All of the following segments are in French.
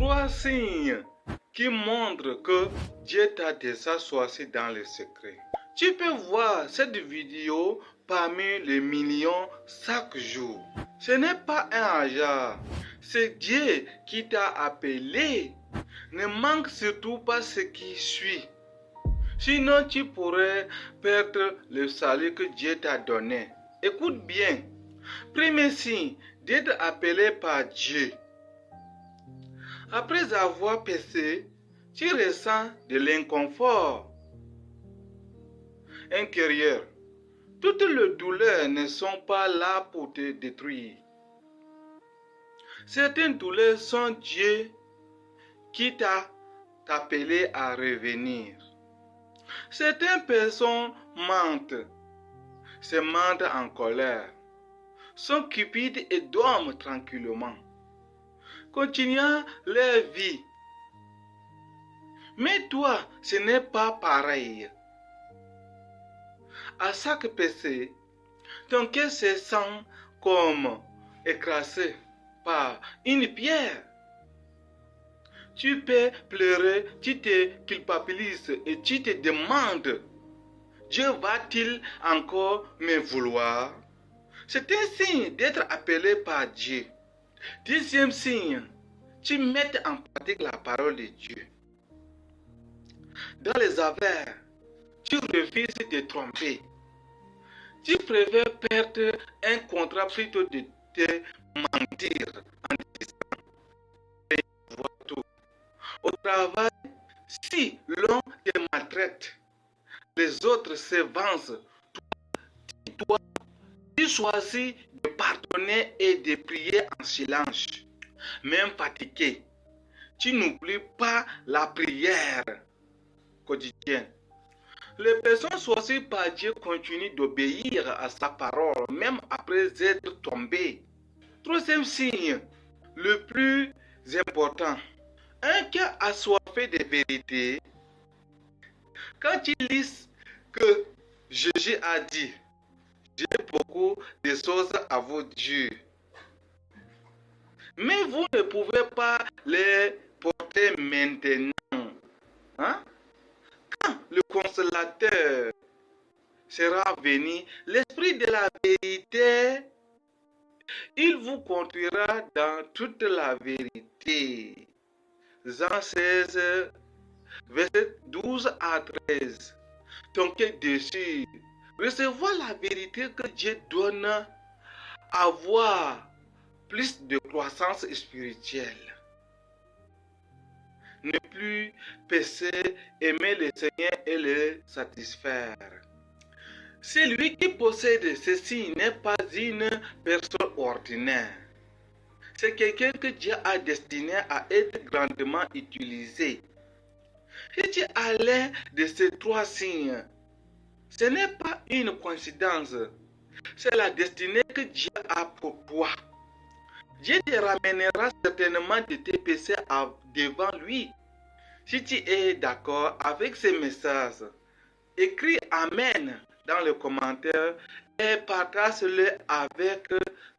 3 signes qui montrent que Dieu t'a déjà choisi dans le secret. Tu peux voir cette vidéo parmi les millions chaque jour. Ce n'est pas un hasard, c'est Dieu qui t'a appelé. Ne manque surtout pas ce qui suit. Sinon tu pourrais perdre le salut que Dieu t'a donné. Écoute bien. Premier signe d'être appelé par Dieu. Après avoir péché, tu ressens de l'inconfort intérieur. Toutes les douleurs ne sont pas là pour te détruire. Certaines douleurs sont Dieu qui t'a appelé à revenir. Certaines personnes mentent, se mentent en colère, sont cupides et dorment tranquillement, continuant leur vie. Mais toi, ce n'est pas pareil. À chaque péché, ton cœur se sent comme écrasé par une pierre. Tu peux pleurer, tu te culpabilises et tu te demandes, Dieu va-t-il encore me vouloir? C'est un signe d'être appelé par Dieu. Deuxième signe, tu mets en pratique la parole de Dieu. Dans les affaires, tu refuses de te tromper. Tu préfères perdre un contrat plutôt de te mentir en disant voir tout. Au travail, si l'on te maltraite, les autres se vengent. Toi, tu choisis de pardonner et de prier en silence. Même fatigué, tu n'oublies pas la prière quotidienne. Les personnes choisies par Dieu continuent d'obéir à sa parole, même après être tombées. Troisième signe, le plus important, un cœur assoiffé de vérité. Quand tu lis que Jésus a dit, j'ai beaucoup de choses à vous dire, mais vous ne pouvez pas les porter maintenant. Hein? Quand le consolateur sera venu, l'esprit de la vérité, il vous conduira dans toute la vérité. Jean 16, verset 12 à 13. Ton cœur désire recevoir la vérité que Dieu donne, avoir plus de croissance spirituelle. Ne plus pécher, aimer le Seigneur et le satisfaire. Celui qui possède ceci n'est pas une personne ordinaire. C'est quelqu'un que Dieu a destiné à être grandement utilisé. Si tu as l'un de ces 3 signes, ce n'est pas une coïncidence. C'est la destinée que Dieu a pour toi. Dieu te ramènera certainement de tes péchés devant lui. Si tu es d'accord avec ce message, écris Amen dans le commentaire et partage-le avec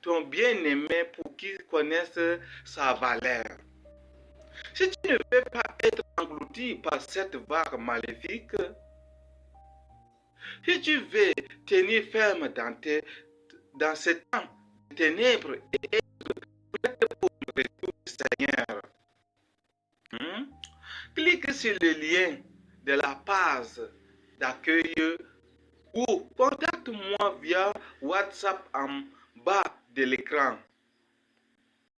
ton bien-aimé pour qu'il connaisse sa valeur. Si tu ne veux pas être englouti par cette vague maléfique, si tu veux tenir ferme dans ce temps de ténèbres et être prêt pour le retour du Seigneur, clique sur le lien de la page d'accueil ou contacte-moi via WhatsApp en bas de l'écran.